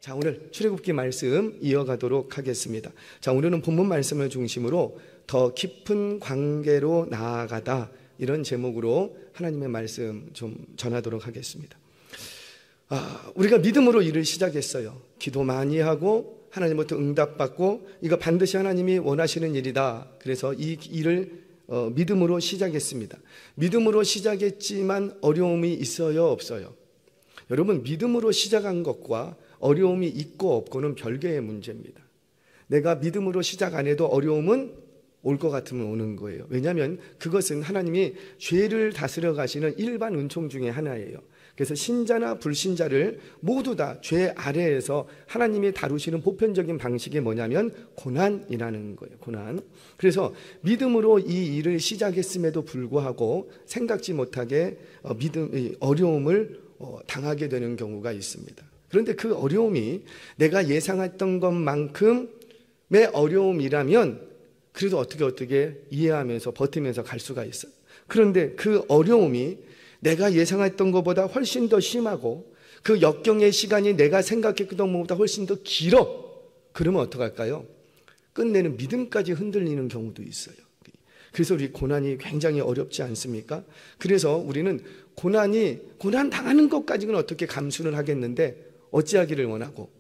자, 오늘 출애굽기 말씀 이어가도록 하겠습니다. 자, 오늘은 본문 말씀을 중심으로 더 깊은 관계로 나아가다, 이런 제목으로 하나님의 말씀 좀 전하도록 하겠습니다. 우리가 믿음으로 일을 시작했어요. 기도 많이 하고 하나님부터 응답받고 이거 반드시 하나님이 원하시는 일이다. 그래서 이 일을 믿음으로 시작했습니다. 믿음으로 시작했지만 어려움이 있어요, 없어요? 여러분, 믿음으로 시작한 것과 어려움이 있고 없고는 별개의 문제입니다. 내가 믿음으로 시작 안 해도 어려움은 올 것 같으면 오는 거예요. 왜냐하면 그것은 하나님이 죄를 다스려 가시는 일반 은총 중에 하나예요. 그래서 신자나 불신자를 모두 다 죄 아래에서 하나님이 다루시는 보편적인 방식이 뭐냐면 고난이라는 거예요. 고난. 그래서 믿음으로 이 일을 시작했음에도 불구하고 생각지 못하게 어려움을 당하게 되는 경우가 있습니다. 그런데 그 어려움이 내가 예상했던 것만큼의 어려움이라면 그래도 어떻게 이해하면서 버티면서 갈 수가 있어요. 그런데 그 어려움이 내가 예상했던 것보다 훨씬 더 심하고 그 역경의 시간이 내가 생각했던 것보다 훨씬 더 길어. 그러면 어떡할까요? 끝내는 믿음까지 흔들리는 경우도 있어요. 그래서 우리 고난이 굉장히 어렵지 않습니까? 그래서 우리는 고난 당하는 것까지는 어떻게 감수를 하겠는데 어찌하기를 원하고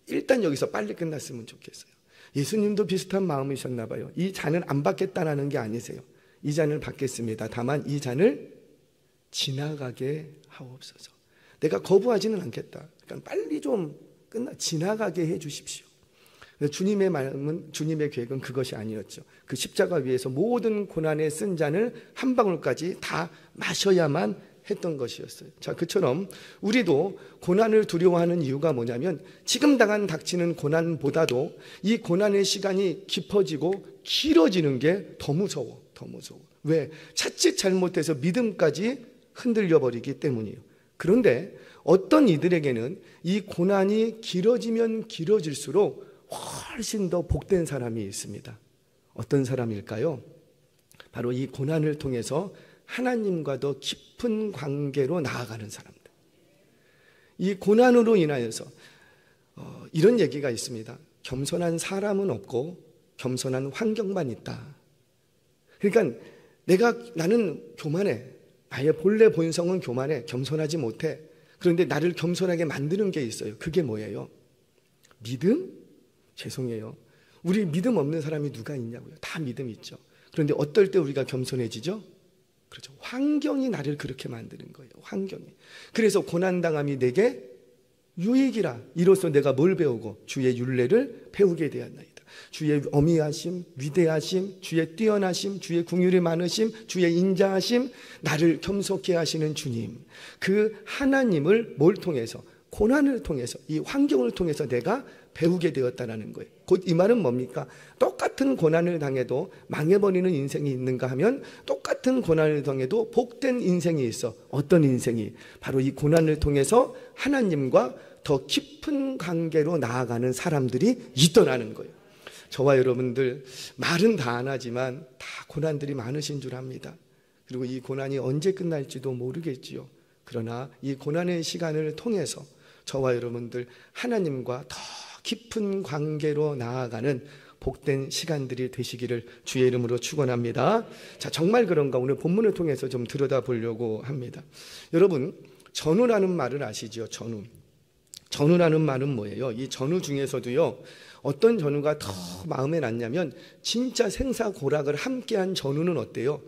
일단 여기서 빨리 끝났으면 좋겠어요. 예수님도 비슷한 마음이셨나 봐요. 이 잔을 안 받겠다는 게 아니세요. 이 잔을 받겠습니다. 다만 이 잔을 지나가게 하옵소서. 내가 거부하지는 않겠다. 그러니까 빨리 좀 지나가게 해 주십시오. 주님의 마음은, 주님의 계획은 그것이 아니었죠. 그 십자가 위에서 모든 고난에 쓴 잔을 한 방울까지 다 마셔야만 했던 것이었어요. 자, 그처럼 우리도 고난을 두려워하는 이유가 뭐냐면 지금 닥치는 고난보다도 이 고난의 시간이 깊어지고 길어지는 게 더 무서워. 왜? 자칫 잘못해서 믿음까지 흔들려 버리기 때문이에요. 그런데 어떤 이들에게는 이 고난이 길어지면 길어질수록 훨씬 더 복된 사람이 있습니다. 어떤 사람일까요? 바로 이 고난을 통해서 하나님과 더 깊은 관계로 나아가는 사람들. 이 고난으로 인하여서 이런 얘기가 있습니다. 겸손한 사람은 없고 겸손한 환경만 있다. 그러니까 나는 교만해. 나의 본래 본성은 교만해. 겸손하지 못해. 그런데 나를 겸손하게 만드는 게 있어요. 그게 뭐예요? 믿음? 죄송해요. 우리 믿음 없는 사람이 누가 있냐고요. 다 믿음 있죠. 그런데 어떨 때 우리가 겸손해지죠? 그렇죠. 환경이 나를 그렇게 만드는 거예요. 환경이. 그래서 고난당함이 내게 유익이라. 이로써 내가 뭘 배우고 주의 율례를 배우게 되었나이다. 주의 어미하심, 위대하심, 주의 뛰어나심, 주의 긍휼이 많으심, 주의 인자하심, 나를 겸손케 하시는 주님. 그 하나님을 뭘 통해서? 고난을 통해서, 이 환경을 통해서 내가 배우게 되었다는 거예요. 곧 이 말은 뭡니까? 똑같은 고난을 당해도 망해버리는 인생이 있는가 하면 똑같은 고난을 당해도 복된 인생이 있어. 어떤 인생이? 바로 이 고난을 통해서 하나님과 더 깊은 관계로 나아가는 사람들이 있더라는 거예요. 저와 여러분들 말은 다 안 하지만 다 고난들이 많으신 줄 압니다. 그리고 이 고난이 언제 끝날지도 모르겠지요. 그러나 이 고난의 시간을 통해서 저와 여러분들 하나님과 더 깊은 관계로 나아가는 복된 시간들이 되시기를 주의 이름으로 축원합니다. 자, 정말 그런가? 오늘 본문을 통해서 좀 들여다보려고 합니다. 여러분, 전우라는 말을 아시죠? 전우. 전우라는 말은 뭐예요? 이 전우 중에서도요, 어떤 전우가 더 마음에 났냐면 진짜 생사고락을 함께한 전우는 어때요?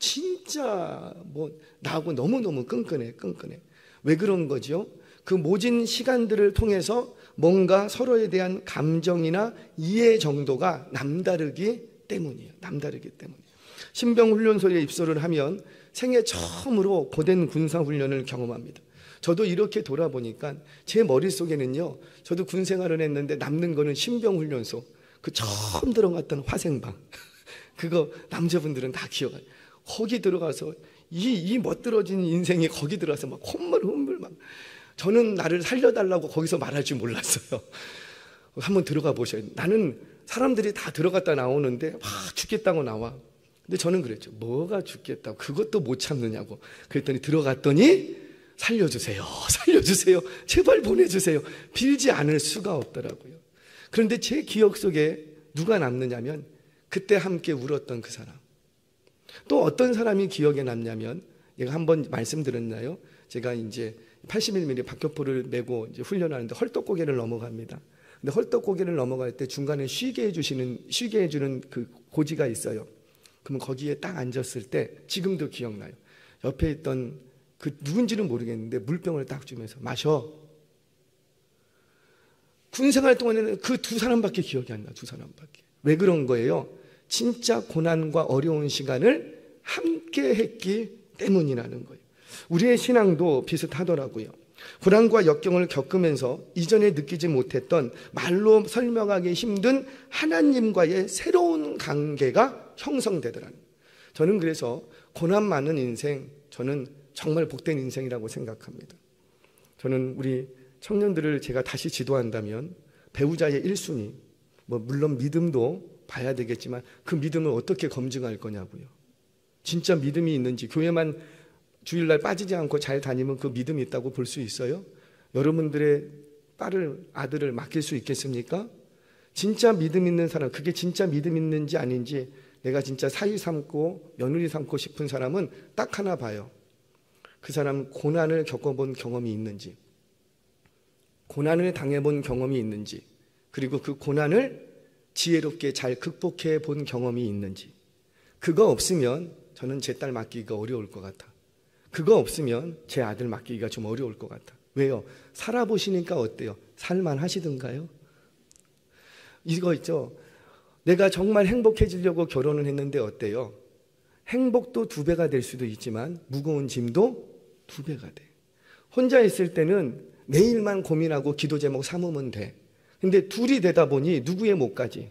진짜 나하고 너무너무 끈끈해. 왜 그런 거죠? 그 모진 시간들을 통해서 뭔가 서로에 대한 감정이나 이해 정도가 남다르기 때문이에요. 신병훈련소에 입소를 하면 생애 처음으로 고된 군사훈련을 경험합니다. 저도 이렇게 돌아보니까 제 머릿속에는요, 저도 군 생활을 했는데 남는 거는 신병훈련소, 그 처음 들어갔던 화생방, 그거 남자분들은 다 기억해요. 거기 들어가서 이 멋들어진 인생이 거기 들어가서 막 콧물 막. 저는 나를 살려달라고 거기서 말할 줄 몰랐어요. 한번 들어가 보셔요. 나는 사람들이 다 들어갔다 나오는데 막 죽겠다고 나와. 근데 저는 그랬죠. 뭐가 죽겠다고, 그것도 못 참느냐고. 그랬더니 들어갔더니 살려주세요, 살려주세요, 제발 보내주세요, 빌지 않을 수가 없더라고요. 그런데 제 기억 속에 누가 남느냐면 그때 함께 울었던 그 사람. 또 어떤 사람이 기억에 남냐면, 제가 한번 말씀드렸나요? 제가 이제 81mm 박격포를 메고 이제 훈련하는데 헐떡고개를 넘어갑니다. 근데 헐떡고개를 넘어갈 때 중간에 쉬게 해주는 그 고지가 있어요. 그러면 거기에 딱 앉았을 때 지금도 기억나요. 옆에 있던 그 누군지는 모르겠는데 물병을 딱 주면서 마셔. 군생활 동안에는 그 두 사람밖에 기억이 안 나. 두 사람밖에. 왜 그런 거예요? 진짜 고난과 어려운 시간을 함께 했기 때문이라는 거예요. 우리의 신앙도 비슷하더라고요. 고난과 역경을 겪으면서 이전에 느끼지 못했던 말로 설명하기 힘든 하나님과의 새로운 관계가 형성되더라는 거예요. 저는 그래서 고난 많은 인생, 저는 정말 복된 인생이라고 생각합니다. 저는 우리 청년들을 제가 다시 지도한다면 배우자의 1순위, 물론 믿음도 봐야 되겠지만 그 믿음을 어떻게 검증할 거냐고요. 진짜 믿음이 있는지, 교회만 주일날 빠지지 않고 잘 다니면 그 믿음이 있다고 볼 수 있어요? 여러분들의 딸을, 아들을 맡길 수 있겠습니까? 진짜 믿음 있는 사람, 그게 진짜 믿음 있는지 아닌지 내가 진짜 사위 삼고 며느리 삼고 싶은 사람은 딱 하나 봐요. 그 사람 고난을 겪어본 경험이 있는지, 고난을 당해본 경험이 있는지, 그리고 그 고난을 지혜롭게 잘 극복해 본 경험이 있는지. 그거 없으면 저는 제 딸 맡기기가 어려울 것 같아. 그거 없으면 제 아들 맡기기가 좀 어려울 것 같아. 왜요? 살아보시니까 어때요? 살만하시던가요? 이거 있죠? 내가 정말 행복해지려고 결혼을 했는데 어때요? 행복도 2배가 될 수도 있지만 무거운 짐도 2배가 돼. 혼자 있을 때는 내일만 고민하고 기도 제목 삼으면 돼. 근데 둘이 되다 보니 누구의 몫까지?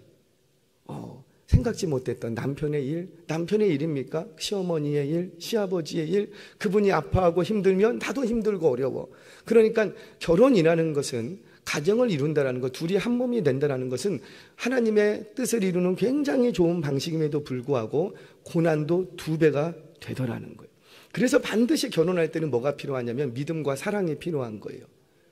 생각지 못했던 남편의 일입니까? 시어머니의 일, 시아버지의 일, 그분이 아파하고 힘들면 나도 힘들고 어려워. 그러니까 결혼이라는 것은, 가정을 이룬다는 것, 둘이 한 몸이 된다는 것은 하나님의 뜻을 이루는 굉장히 좋은 방식임에도 불구하고 고난도 2배가 되더라는 거예요. 그래서 반드시 결혼할 때는 뭐가 필요하냐면 믿음과 사랑이 필요한 거예요.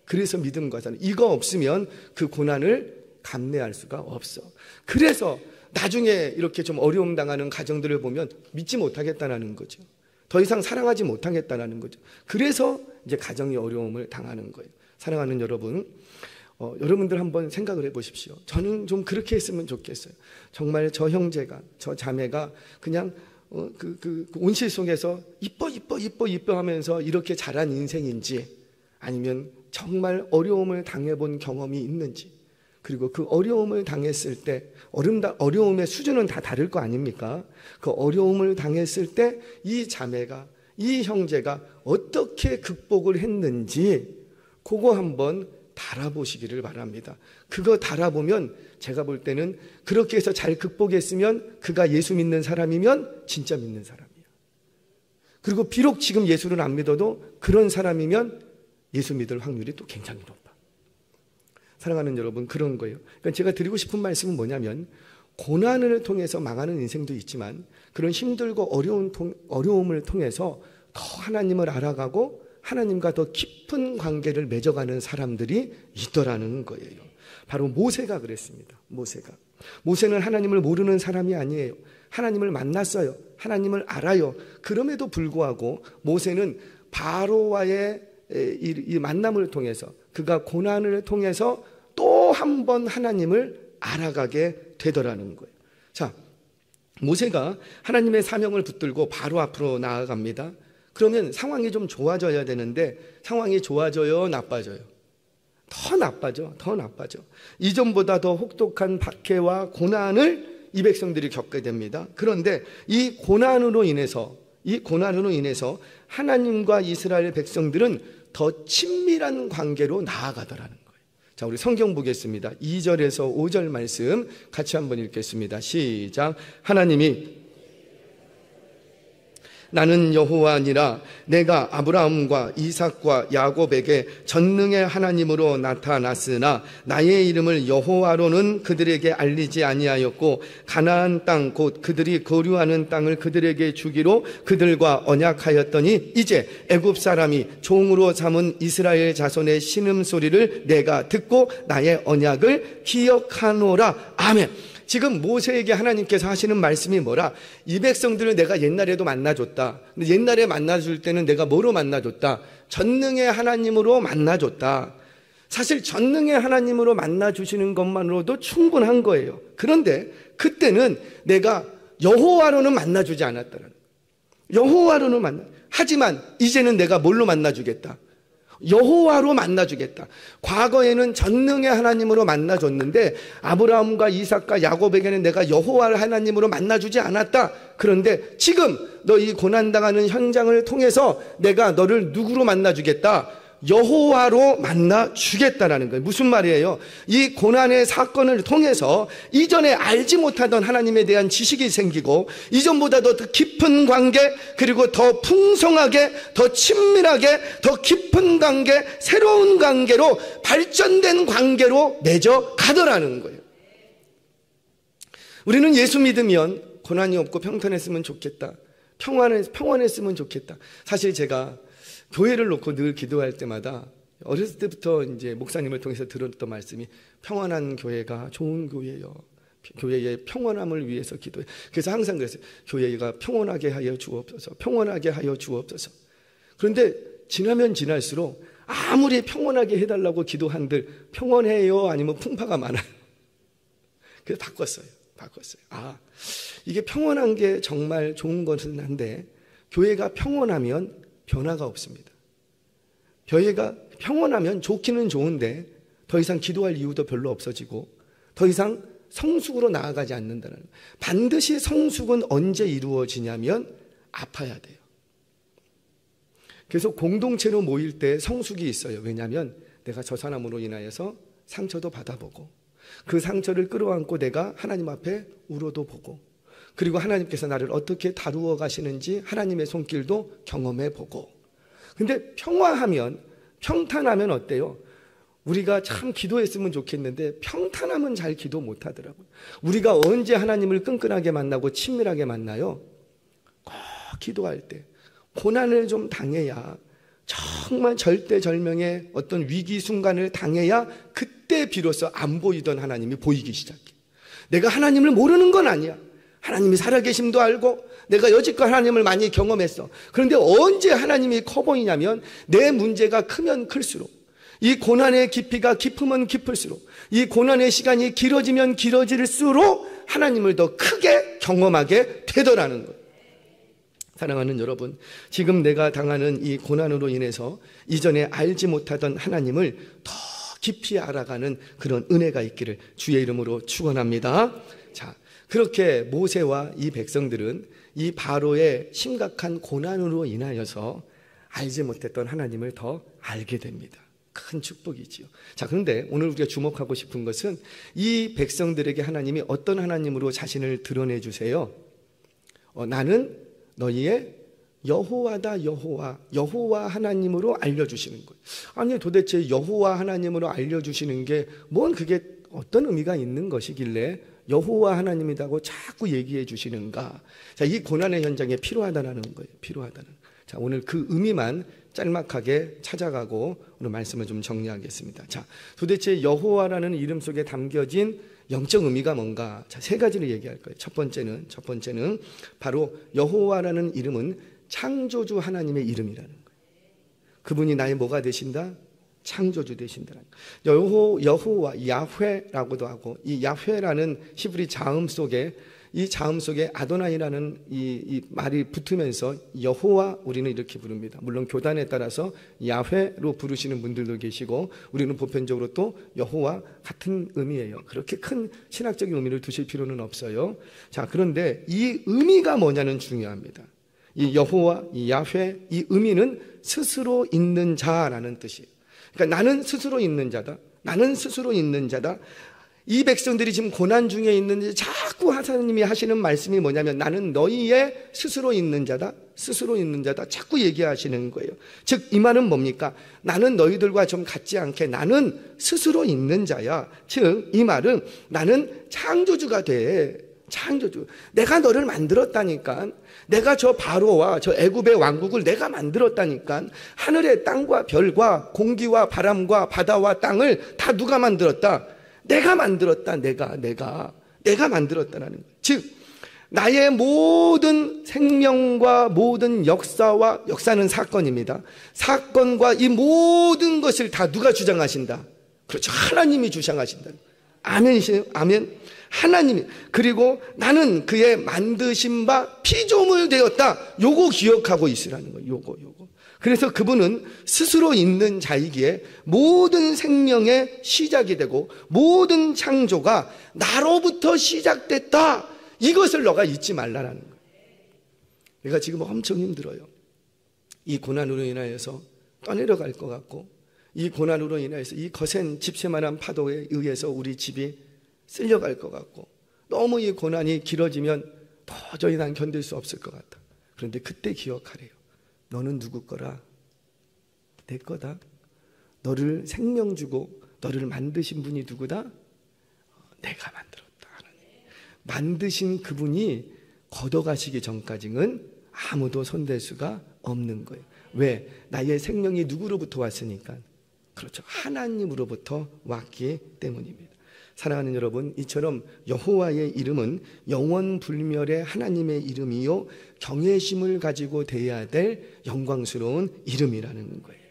그래서 믿음과 사랑, 이거 없으면 그 고난을 감내할 수가 없어. 그래서 나중에 이렇게 좀 어려움 당하는 가정들을 보면 믿지 못하겠다는 거죠. 더 이상 사랑하지 못하겠다는 거죠. 그래서 이제 가정이 어려움을 당하는 거예요. 사랑하는 여러분, 여러분들 한번 생각을 해보십시오. 저는 좀 그렇게 했으면 좋겠어요. 정말 저 형제가, 저 자매가 그냥 그 온실 속에서 이뻐 하면서 이렇게 자란 인생인지, 아니면 정말 어려움을 당해본 경험이 있는지, 그리고 그 어려움을 당했을 때, 어려움의 수준은 다 다를 거 아닙니까? 그 어려움을 당했을 때 이 자매가, 이 형제가 어떻게 극복을 했는지 그거 한번 달아보시기를 바랍니다. 그거 달아보면 제가 볼 때는 그렇게 해서 잘 극복했으면 그가 예수 믿는 사람이면 진짜 믿는 사람이에요. 그리고 비록 지금 예수를 안 믿어도 그런 사람이면 예수 믿을 확률이 또 굉장히 높아. 사랑하는 여러분, 그런 거예요. 그러니까 제가 드리고 싶은 말씀은 뭐냐면, 고난을 통해서 망하는 인생도 있지만 그런 힘들고 어려움을 통해서 더 하나님을 알아가고 하나님과 더 깊은 관계를 맺어가는 사람들이 있더라는 거예요. 바로 모세가 그랬습니다. 모세는 하나님을 모르는 사람이 아니에요. 하나님을 만났어요. 하나님을 알아요. 그럼에도 불구하고 모세는 바로와의 이 만남을 통해서, 그가 고난을 통해서 또 한 번 하나님을 알아가게 되더라는 거예요. 자, 모세가 하나님의 사명을 붙들고 바로 앞으로 나아갑니다. 그러면 상황이 좀 좋아져야 되는데 상황이 좋아져요, 나빠져요? 더 나빠져. 이전보다 더 혹독한 박해와 고난을 이 백성들이 겪게 됩니다. 그런데 이 고난으로 인해서 하나님과 이스라엘 백성들은 더 친밀한 관계로 나아가더라는 거예요. 자, 우리 성경 보겠습니다. 2절에서 5절 말씀 같이 한번 읽겠습니다. 시작. 하나님이 나는 여호와니라. 내가 아브라함과 이삭과 야곱에게 전능의 하나님으로 나타났으나 나의 이름을 여호와로는 그들에게 알리지 아니하였고 가나안 땅 곧 그들이 거류하는 땅을 그들에게 주기로 그들과 언약하였더니 이제 애굽 사람이 종으로 삼은 이스라엘 자손의 신음소리를 내가 듣고 나의 언약을 기억하노라. 아멘. 지금 모세에게 하나님께서 하시는 말씀이 뭐라? 이 백성들을 내가 옛날에도 만나줬다. 근데 옛날에 만나줄 때는 내가 뭐로 만나줬다? 전능의 하나님으로 만나줬다. 사실 전능의 하나님으로 만나주시는 것만으로도 충분한 거예요. 그런데 그때는 내가 여호와로는 만나주지 않았다는 거예요. 여호와로는 만나. 하지만 이제는 내가 뭘로 만나주겠다? 여호와로 만나주겠다. 과거에는 전능의 하나님으로 만나줬는데 아브라함과 이삭과 야곱에게는 내가 여호와 하나님으로 만나주지 않았다. 그런데 지금 너 이 고난당하는 현장을 통해서 내가 너를 누구로 만나주겠다? 여호와로 만나주겠다라는 거예요. 무슨 말이에요? 이 고난의 사건을 통해서 이전에 알지 못하던 하나님에 대한 지식이 생기고 이전보다 더 깊은 관계, 그리고 더 풍성하게, 더 친밀하게, 더 깊은 관계, 새로운 관계로 발전된 관계로 맺어 가더라는 거예요. 우리는 예수 믿으면 고난이 없고 평탄했으면 좋겠다. 평안했으면 좋겠다. 사실 제가 교회를 놓고 늘 기도할 때마다 어렸을 때부터 이제 목사님을 통해서 들었던 말씀이 평안한 교회가 좋은 교회예요. 교회의 평안함을 위해서 기도해. 그래서 항상 그랬어요. 교회가 평온하게 하여 주옵소서. 평온하게 하여 주옵소서. 그런데 지나면 지날수록 아무리 평온하게 해달라고 기도한들 평온해요? 아니면 풍파가 많아요? 그래서 바꿨어요. 아, 이게 평온한 게 정말 좋은 것은 한데 교회가 평온하면 변화가 없습니다. 교회가 평온하면 좋기는 좋은데 더 이상 기도할 이유도 별로 없어지고 더 이상 성숙으로 나아가지 않는다는 거예요. 반드시 성숙은 언제 이루어지냐면 아파야 돼요. 그래서 공동체로 모일 때 성숙이 있어요. 왜냐하면 내가 저 사람으로 인하여서 상처도 받아보고 그 상처를 끌어안고 내가 하나님 앞에 울어도 보고 그리고 하나님께서 나를 어떻게 다루어 가시는지 하나님의 손길도 경험해 보고. 근데 평탄하면 어때요? 우리가 참 기도했으면 좋겠는데 평탄하면 잘 기도 못 하더라고요. 우리가 언제 하나님을 끈끈하게 만나고 친밀하게 만나요? 꼭 기도할 때 고난을 좀 당해야, 정말 절대절명의 어떤 위기 순간을 당해야 그때 비로소 안 보이던 하나님이 보이기 시작해. 내가 하나님을 모르는 건 아니야. 하나님이 살아계심도 알고 내가 여지껏 하나님을 많이 경험했어. 그런데 언제 하나님이 커 보이냐면 내 문제가 크면 클수록, 이 고난의 깊이가 깊으면 깊을수록, 이 고난의 시간이 길어지면 길어질수록 하나님을 더 크게 경험하게 되더라는 거예요. 사랑하는 여러분, 지금 내가 당하는 이 고난으로 인해서 이전에 알지 못하던 하나님을 더 깊이 알아가는 그런 은혜가 있기를 주의 이름으로 축원합니다. 자, 그렇게 모세와 이 백성들은 이 바로의 심각한 고난으로 인하여서 알지 못했던 하나님을 더 알게 됩니다. 큰 축복이지요. 자, 그런데 오늘 우리가 주목하고 싶은 것은 이 백성들에게 하나님이 어떤 하나님으로 자신을 드러내 주세요. 나는 너희의 여호와다. 여호와 하나님으로 알려주시는 거예요. 아니, 도대체 여호와 하나님으로 알려주시는 게 뭔, 그게 어떤 의미가 있는 것이길래 여호와 하나님이라고 자꾸 얘기해 주시는가? 자, 이 고난의 현장에 필요하다는 거예요. 필요하다는. 자, 오늘 그 의미만 짤막하게 찾아가고 오늘 말씀을 좀 정리하겠습니다. 자, 도대체 여호와라는 이름 속에 담겨진 영적 의미가 뭔가? 자, 세 가지를 얘기할 거예요. 첫 번째는 바로 여호와라는 이름은 창조주 하나님의 이름이라는 거예요. 그분이 나의 뭐가 되신다? 창조주 되신다는 거예요. 여호와, 야훼라고도 하고, 이 야훼라는 히브리 자음 속에, 이 자음 속에 아도나이라는 이 말이 붙으면서 여호와, 우리는 이렇게 부릅니다. 물론 교단에 따라서 야훼로 부르시는 분들도 계시고 우리는 보편적으로 또 여호와 같은 의미예요. 그렇게 큰 신학적인 의미를 두실 필요는 없어요. 자, 그런데 이 의미가 뭐냐는 중요합니다. 이 여호와, 이 야훼, 이 의미는 스스로 있는 자라는 뜻이에요. 그러니까 나는 스스로 있는 자다. 나는 스스로 있는 자다. 이 백성들이 지금 고난 중에 있는데 자꾸 하나님이 하시는 말씀이 뭐냐면 나는 너희의 스스로 있는 자다, 스스로 있는 자다 자꾸 얘기하시는 거예요. 즉 이 말은 뭡니까? 나는 너희들과 좀 같지 않게 나는 스스로 있는 자야. 즉 이 말은 나는 창조주가 돼. 창조주. 내가 너를 만들었다니까. 내가 저 바로와 저 애굽의 왕국을 내가 만들었다니까. 하늘의 땅과 별과 공기와 바람과 바다와 땅을 다 누가 만들었다? 내가 만들었다. 내가 만들었다라는 거예요. 즉 나의 모든 생명과 모든 역사는 사건입니다. 사건과 이 모든 것을 다 누가 주장하신다? 그렇죠. 하나님이 주장하신다. 아멘이시네요. 아멘. 하나님이. 그리고 나는 그의 만드신 바 피조물 되었다. 요거 기억하고 있으라는 거예요. 요거. 그래서 그분은 스스로 있는 자이기에 모든 생명의 시작이 되고 모든 창조가 나로부터 시작됐다. 이것을 너가 잊지 말라라는 거예요. 내가 지금 엄청 힘들어요. 이 고난으로 인하여서 떠내려갈 것 같고 이 고난으로 인해서 이 거센 집새만한 파도에 의해서 우리 집이 쓸려갈 것 같고 너무 이 고난이 길어지면 도저히 난 견딜 수 없을 것 같다. 그런데 그때 기억하래요. 너는 누구 거라? 내 거다. 너를 생명 주고 너를 만드신 분이 누구다? 내가 만들었다. 만드신 그분이 걷어가시기 전까지는 아무도 손댈 수가 없는 거예요. 왜? 나의 생명이 누구로부터 왔으니까. 그렇죠. 하나님으로부터 왔기 때문입니다. 사랑하는 여러분, 이처럼 여호와의 이름은 영원불멸의 하나님의 이름이요 경외심을 가지고 대해야 될 영광스러운 이름이라는 거예요.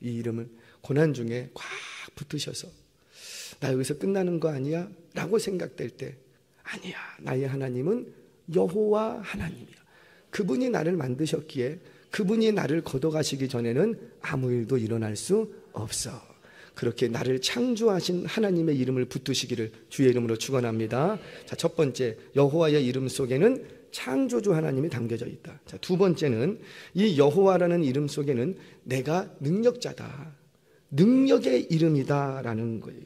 이 이름을 고난 중에 꽉 붙으셔서 나 여기서 끝나는 거 아니야? 라고 생각될 때 아니야. 나의 하나님은 여호와 하나님이야. 그분이 나를 만드셨기에 그분이 나를 걷어가시기 전에는 아무 일도 일어날 수 없어. 그렇게 나를 창조하신 하나님의 이름을 붙드시기를 주의 이름으로 축원합니다. 자, 첫 번째, 여호와의 이름 속에는 창조주 하나님이 담겨져 있다. 자, 두 번째는 이 여호와라는 이름 속에는 내가 능력자다. 능력의 이름이다라는 거예요.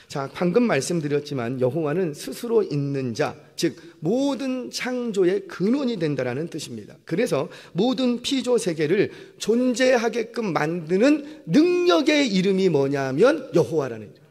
자, 방금 말씀드렸지만 여호와는 스스로 있는 자, 즉 모든 창조의 근원이 된다라는 뜻입니다. 그래서 모든 피조 세계를 존재하게끔 만드는 능력의 이름이 뭐냐면 여호와라는 이름.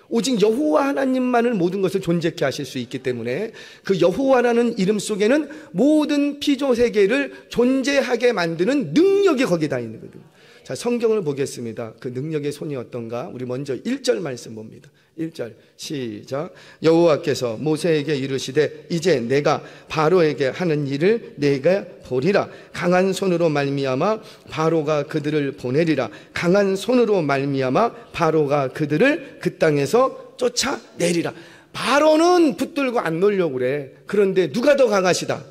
오직 여호와 하나님만을 모든 것을 존재케 하실 수 있기 때문에 그 여호와라는 이름 속에는 모든 피조 세계를 존재하게 만드는 능력이 거기다 있는 거거든요. 자, 성경을 보겠습니다. 그 능력의 손이 어떤가? 우리 먼저 1절 말씀 봅니다. 1절 시작. 여호와께서 모세에게 이르시되 이제 내가 바로에게 하는 일을 내가 보리라. 강한 손으로 말미암아 바로가 그들을 보내리라. 강한 손으로 말미암아 바로가 그들을 그 땅에서 쫓아내리라. 바로는 붙들고 안 놓으려고 그래. 그런데 누가 더 강하시다?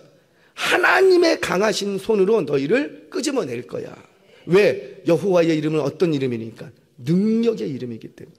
하나님의 강하신 손으로 너희를 끄집어낼 거야. 왜? 여호와의 이름은 어떤 이름이니까? 능력의 이름이기 때문에.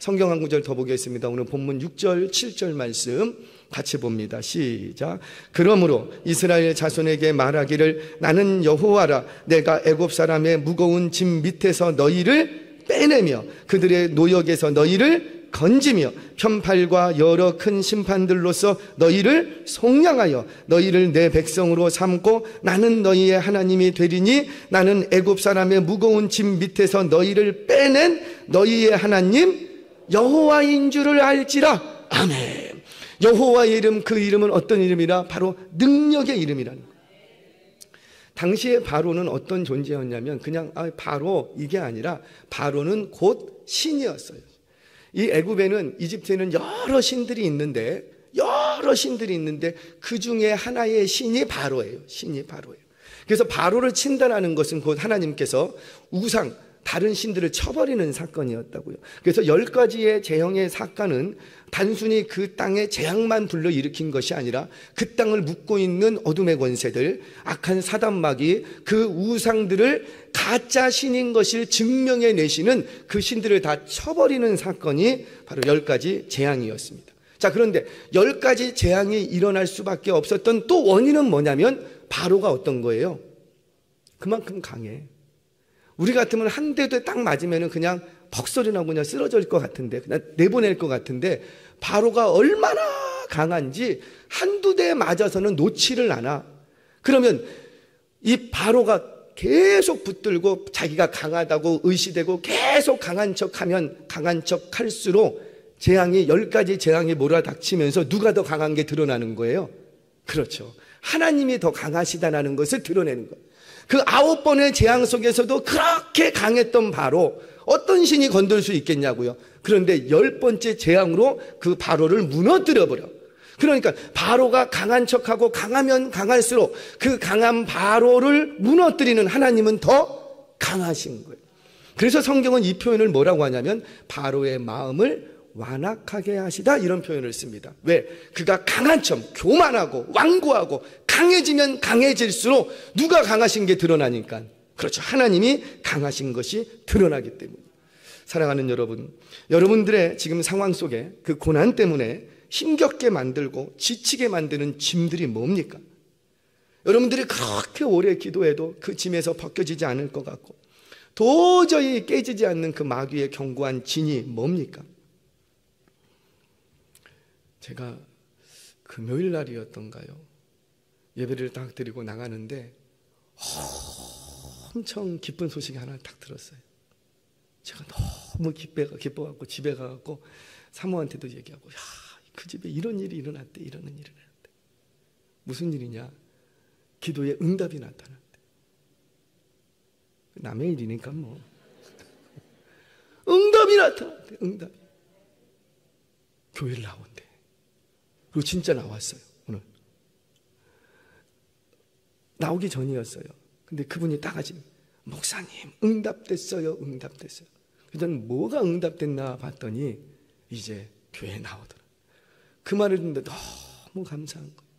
성경 한 구절 더 보겠습니다. 오늘 본문 6절 7절 말씀 같이 봅니다. 시작. 그러므로 이스라엘 자손에게 말하기를 나는 여호와라. 내가 애굽 사람의 무거운 짐 밑에서 너희를 빼내며 그들의 노역에서 너희를 건지며 편팔과 여러 큰 심판들로서 너희를 속량하여 너희를 내 백성으로 삼고 나는 너희의 하나님이 되리니 나는 애굽 사람의 무거운 짐 밑에서 너희를 빼낸 너희의 하나님 여호와인 줄을 알지라. 아멘. 여호와의 이름, 그 이름은 어떤 이름이라? 바로 능력의 이름이라는 거예요. 당시에 바로는 어떤 존재였냐면 그냥 바로 이게 아니라 바로는 곧 신이었어요. 이 애굽에는 이집트에는 여러 신들이 있는데 그 중에 하나의 신이 바로예요. 신이 바로예요. 그래서 바로를 친다라는 것은 곧 하나님께서 우상 다른 신들을 쳐버리는 사건이었다고요. 그래서 10가지의 재앙의 사건은 단순히 그 땅에 재앙만 불러일으킨 것이 아니라 그 땅을 묶고 있는 어둠의 권세들, 악한 사단마귀, 그 우상들을 가짜 신인 것을 증명해 내시는 그 신들을 다 쳐버리는 사건이 바로 10가지 재앙이었습니다. 자, 그런데 10가지 재앙이 일어날 수밖에 없었던 또 원인은 뭐냐면 바로가 어떤 거예요? 그만큼 강해. 우리 같으면 한 대도 딱 맞으면 그냥 벅소리 나고 그냥 쓰러질 것 같은데, 그냥 내보낼 것 같은데, 바로가 얼마나 강한지 한두 대 맞아서는 놓지를 않아. 그러면 이 바로가 계속 붙들고 자기가 강하다고 의시되고 계속 강한 척하면 강한 척 할수록 재앙이 10가지 재앙이 몰아닥치면서 누가 더 강한 게 드러나는 거예요? 그렇죠. 하나님이 더 강하시다는 것을 드러내는 거예요. 그 9번의 재앙 속에서도 그렇게 강했던 바로, 어떤 신이 건들 수 있겠냐고요. 그런데 10번째 재앙으로 그 바로를 무너뜨려 버려. 그러니까 바로가 강한 척하고 강하면 강할수록 그 강한 바로를 무너뜨리는 하나님은 더 강하신 거예요. 그래서 성경은 이 표현을 뭐라고 하냐면 바로의 마음을 완악하게 하시다, 이런 표현을 씁니다. 왜? 그가 강한 척, 교만하고 완고하고 강해지면 강해질수록 누가 강하신 게 드러나니까. 그렇죠. 하나님이 강하신 것이 드러나기 때문에. 사랑하는 여러분, 여러분들의 지금 상황 속에 그 고난 때문에 힘겹게 만들고 지치게 만드는 짐들이 뭡니까? 여러분들이 그렇게 오래 기도해도 그 짐에서 벗겨지지 않을 것 같고 도저히 깨지지 않는 그 마귀의 견고한 진이 뭡니까? 제가 금요일 날이었던가요? 예배를 딱 드리고 나가는데 엄청 기쁜 소식이 하나 딱 들었어요. 제가 너무 기뻐갖고 집에 가갖고 사모한테도 얘기하고, 야, 그 집에 이런 일이 일어났대, 이러는 일이 일어났대. 무슨 일이냐? 기도에 응답이 나타났대. 남의 일이니까 뭐. 응답이 나타났대, 응답이. 교회를 나온대. 그리고 진짜 나왔어요, 오늘. 나오기 전이었어요. 근데 그분이 딱 하지, 목사님, 응답됐어요, 응답됐어요. 그래서 저는 뭐가 응답됐나 봤더니 이제 교회에 나오더라고요. 그 말을 듣는데 너무 감사한 거예요.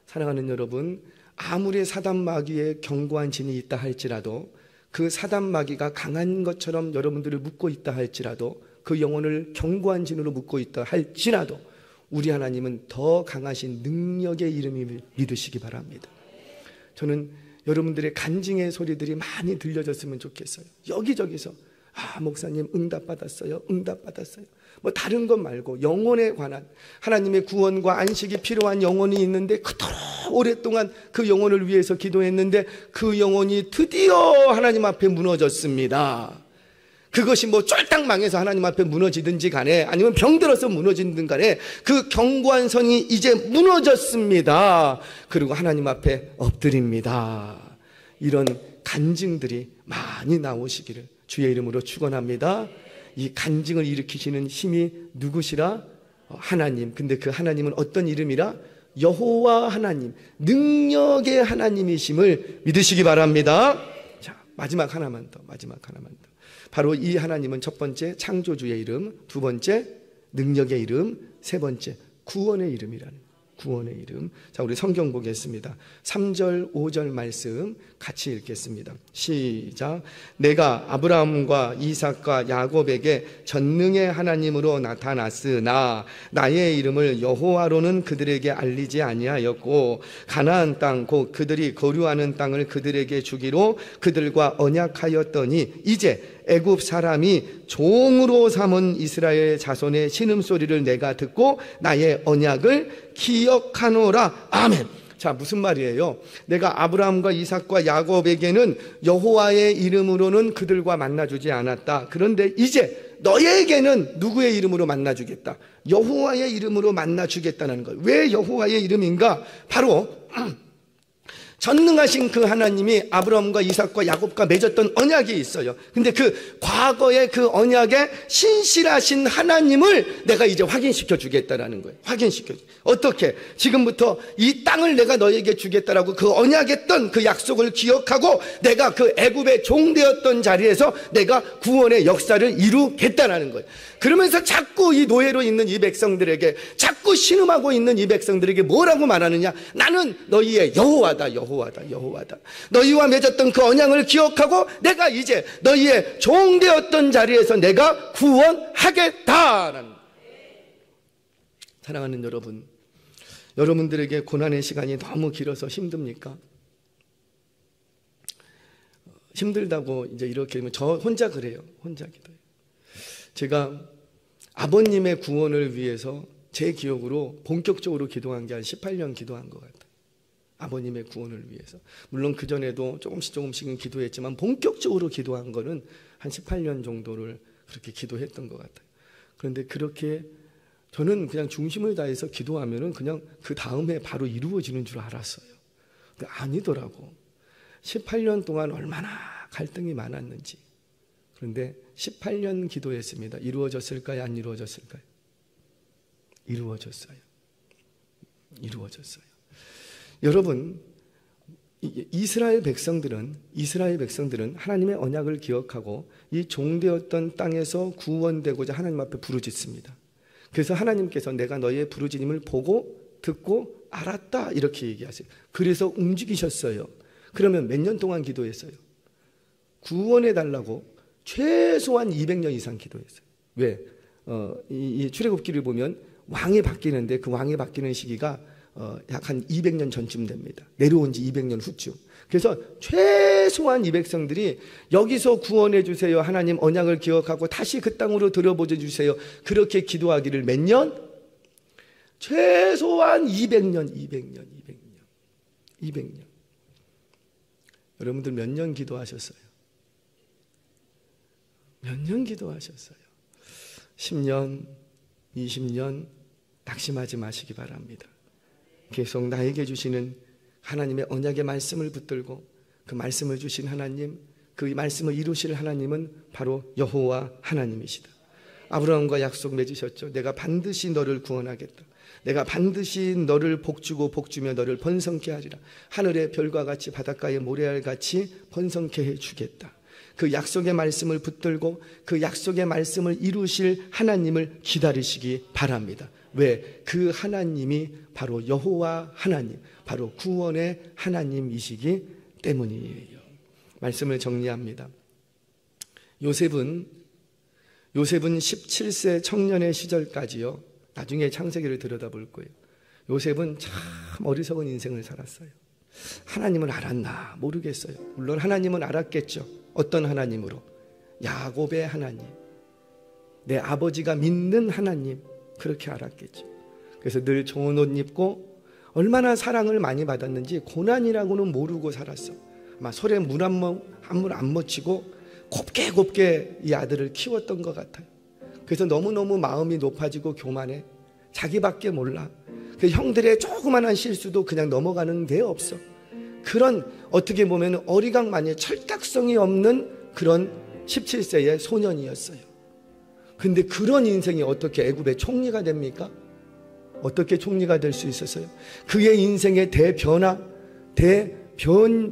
사랑하는 여러분, 아무리 사단 마귀의 견고한 진이 있다 할지라도, 그 사단 마귀가 강한 것처럼 여러분들을 묶고 있다 할지라도, 그 영혼을 견고한 진으로 묶고 있다 할지라도 우리 하나님은 더 강하신 능력의 이름을 믿으시기 바랍니다. 저는 여러분들의 간증의 소리들이 많이 들려졌으면 좋겠어요. 여기저기서 목사님 응답받았어요, 응답받았어요. 뭐 다른 것 말고 영혼에 관한, 하나님의 구원과 안식이 필요한 영혼이 있는데 그토록 오랫동안 그 영혼을 위해서 기도했는데 그 영혼이 드디어 하나님 앞에 무너졌습니다. 그것이 뭐 쫄딱 망해서 하나님 앞에 무너지든지 간에, 아니면 병들어서 무너지든 간에 그 견고한 선이 이제 무너졌습니다. 그리고 하나님 앞에 엎드립니다. 이런 간증들이 많이 나오시기를 주의 이름으로 축원합니다. 이 간증을 일으키시는 힘이 누구시라? 하나님. 근데 그 하나님은 어떤 이름이라? 여호와 하나님, 능력의 하나님이심을 믿으시기 바랍니다. 자, 마지막 하나만 더. 바로 이 하나님은 첫 번째 창조주의 이름, 두 번째 능력의 이름, 세 번째 구원의 이름이라는, 구원의 이름. 자, 우리 성경 보겠습니다. 3절 5절 말씀 같이 읽겠습니다. 시작. 내가 아브라함과 이삭과 야곱에게 전능의 하나님으로 나타났으나 나의 이름을 여호와로는 그들에게 알리지 아니하였고, 가나안 땅 곧 그들이 거류하는 땅을 그들에게 주기로 그들과 언약하였더니 이제 애굽 사람이 종으로 삼은 이스라엘 자손의 신음소리를 내가 듣고 나의 언약을 기억하노라. 아멘. 자, 무슨 말이에요? 내가 아브라함과 이삭과 야곱에게는 여호와의 이름으로는 그들과 만나주지 않았다. 그런데 이제 너에게는 누구의 이름으로 만나주겠다? 여호와의 이름으로 만나주겠다는 거예요. 왜 여호와의 이름인가? 바로 전능하신 그 하나님이 아브라함과 이삭과 야곱과 맺었던 언약이 있어요. 근데 그 과거의 그 언약의 신실하신 하나님을 내가 이제 확인시켜 주겠다라는 거예요. 확인시켜. 어떻게? 지금부터 이 땅을 내가 너에게 주겠다라고 그 언약했던 그 약속을 기억하고 내가 그 애굽의 종되었던 자리에서 내가 구원의 역사를 이루겠다라는 거예요. 그러면서 자꾸 이 노예로 있는 이 백성들에게, 자꾸 신음하고 있는 이 백성들에게 뭐라고 말하느냐? 나는 너희의 여호와다, 여호와다, 여호와다. 너희와 맺었던 그 언약을 기억하고 내가 이제 너희의 종되었던 자리에서 내가 구원하겠다라는. 사랑하는 여러분, 여러분들에게 고난의 시간이 너무 길어서 힘듭니까? 힘들다고 이제 이렇게 저 혼자 그래요. 혼자 기도해요. 제가 아버님의 구원을 위해서 제 기억으로 본격적으로 기도한 게 한 18년 기도한 것 같아요. 아버님의 구원을 위해서. 물론 그전에도 조금씩은 기도했지만 본격적으로 기도한 거는 한 18년 정도를 그렇게 기도했던 것 같아요. 그런데 그렇게 저는 그냥 중심을 다해서 기도하면은 그냥 그 다음에 바로 이루어지는 줄 알았어요. 근데 아니더라고. 18년 동안 얼마나 갈등이 많았는지. 그런데 18년 기도했습니다. 이루어졌을까요? 안 이루어졌을까요? 이루어졌어요. 이루어졌어요. 여러분, 이스라엘 백성들은 하나님의 언약을 기억하고 이 종되었던 땅에서 구원되고자 하나님 앞에 부르짖습니다. 그래서 하나님께서 내가 너의 부르짖음을 보고 듣고 알았다 이렇게 얘기하세요. 그래서 움직이셨어요. 그러면 몇 년 동안 기도했어요? 구원해 달라고 최소한 200년 이상 기도했어요. 왜? 이 출애굽기를 보면 왕이 바뀌는데 그 왕이 바뀌는 시기가 약 한 200년 전쯤 됩니다. 내려온 지 200년 후쯤. 그래서 최소한 이 백성들이 여기서 구원해 주세요. 하나님 언약을 기억하고 다시 그 땅으로 들어보져 주세요. 그렇게 기도하기를 몇 년? 최소한 200년. 여러분들 몇 년 기도하셨어요? 몇 년 기도하셨어요? 10년, 20년 낙심하지 마시기 바랍니다. 계속 나에게 주시는 하나님의 언약의 말씀을 붙들고 그 말씀을 주신 하나님, 그 말씀을 이루실 하나님은 바로 여호와 하나님이시다. 아브라함과 약속 맺으셨죠. 내가 반드시 너를 구원하겠다. 내가 반드시 너를 복주고 복주며 너를 번성케 하리라. 하늘의 별과 같이 바닷가의 모래알 같이 번성케 해주겠다. 그 약속의 말씀을 붙들고 그 약속의 말씀을 이루실 하나님을 기다리시기 바랍니다. 왜? 그 하나님이 바로 여호와 하나님, 바로 구원의 하나님이시기 때문이에요. 말씀을 정리합니다. 요셉은 17세 청년의 시절까지요. 나중에 창세기를 들여다볼 거예요. 요셉은 참 어리석은 인생을 살았어요. 하나님을 알았나 모르겠어요. 물론 하나님은 알았겠죠. 어떤 하나님으로? 야곱의 하나님, 내 아버지가 믿는 하나님, 그렇게 알았겠죠. 그래서 늘 좋은 옷 입고 얼마나 사랑을 많이 받았는지 고난이라고는 모르고 살았어. 아마 설에 물 한 물 안 묻히고 곱게 이 아들을 키웠던 것 같아요. 그래서 너무너무 마음이 높아지고 교만해. 자기밖에 몰라. 그 형들의 조그만한 실수도 그냥 넘어가는 게 없어. 그런 어떻게 보면 어리광만이 철딱성이 없는 그런 17세의 소년이었어요. 근데 그런 인생이 어떻게 애굽의 총리가 됩니까? 어떻게 총리가 될 수 있었어요? 그의 인생의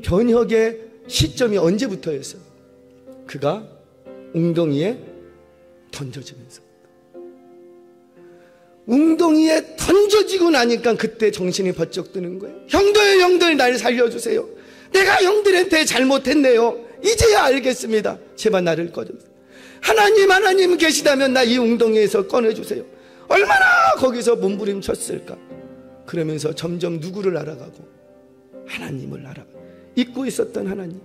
변혁의 시점이 언제부터였어요? 그가 웅덩이에 던져지면서. 웅덩이에 던져지고 나니까 그때 정신이 번쩍 드는 거예요. 형들 날 살려주세요. 내가 형들한테 잘못했네요. 이제야 알겠습니다. 제발 나를 꺼주세요. 하나님 계시다면 나 이 웅덩이에서 꺼내주세요. 얼마나 거기서 몸부림쳤을까. 그러면서 점점 누구를 알아가고? 하나님을 알아가고 잊고 있었던 하나님,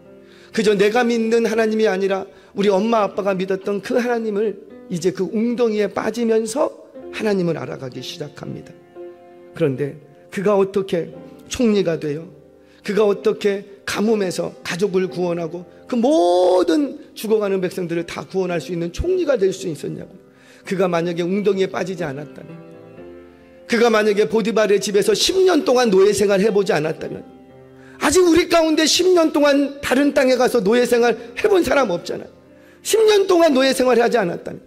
그저 내가 믿는 하나님이 아니라 우리 엄마 아빠가 믿었던 그 하나님을 이제 그 웅덩이에 빠지면서 하나님을 알아가기 시작합니다. 그런데 그가 어떻게 총리가 돼요? 그가 어떻게 가뭄에서 가족을 구원하고 그 모든 죽어가는 백성들을 다 구원할 수 있는 총리가 될 수 있었냐고요. 그가 만약에 웅덩이에 빠지지 않았다면, 그가 만약에 보디발의 집에서 10년 동안 노예 생활 해보지 않았다면, 아직 우리 가운데 10년 동안 다른 땅에 가서 노예 생활 해본 사람 없잖아요. 10년 동안 노예 생활을 하지 않았다면,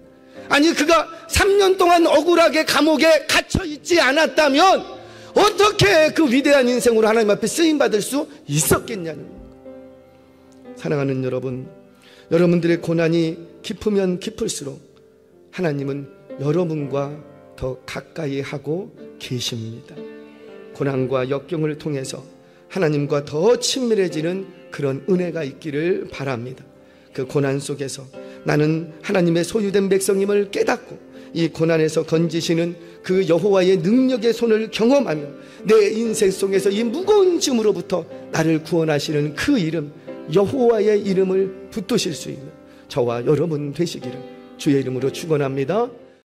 아니 그가 3년 동안 억울하게 감옥에 갇혀 있지 않았다면 어떻게 그 위대한 인생으로 하나님 앞에 쓰임받을 수 있었겠냐는 거예요. 사랑하는 여러분, 여러분들의 고난이 깊으면 깊을수록 하나님은 여러분과 더 가까이 하고 계십니다. 고난과 역경을 통해서 하나님과 더 친밀해지는 그런 은혜가 있기를 바랍니다. 그 고난 속에서 나는 하나님의 소유된 백성임을 깨닫고 이 고난에서 건지시는 그 여호와의 능력의 손을 경험하며 내 인생 속에서 이 무거운 짐으로부터 나를 구원하시는 그 이름, 여호와의 이름을 붙드실 수 있는 저와 여러분 되시기를 주의 이름으로 축원합니다.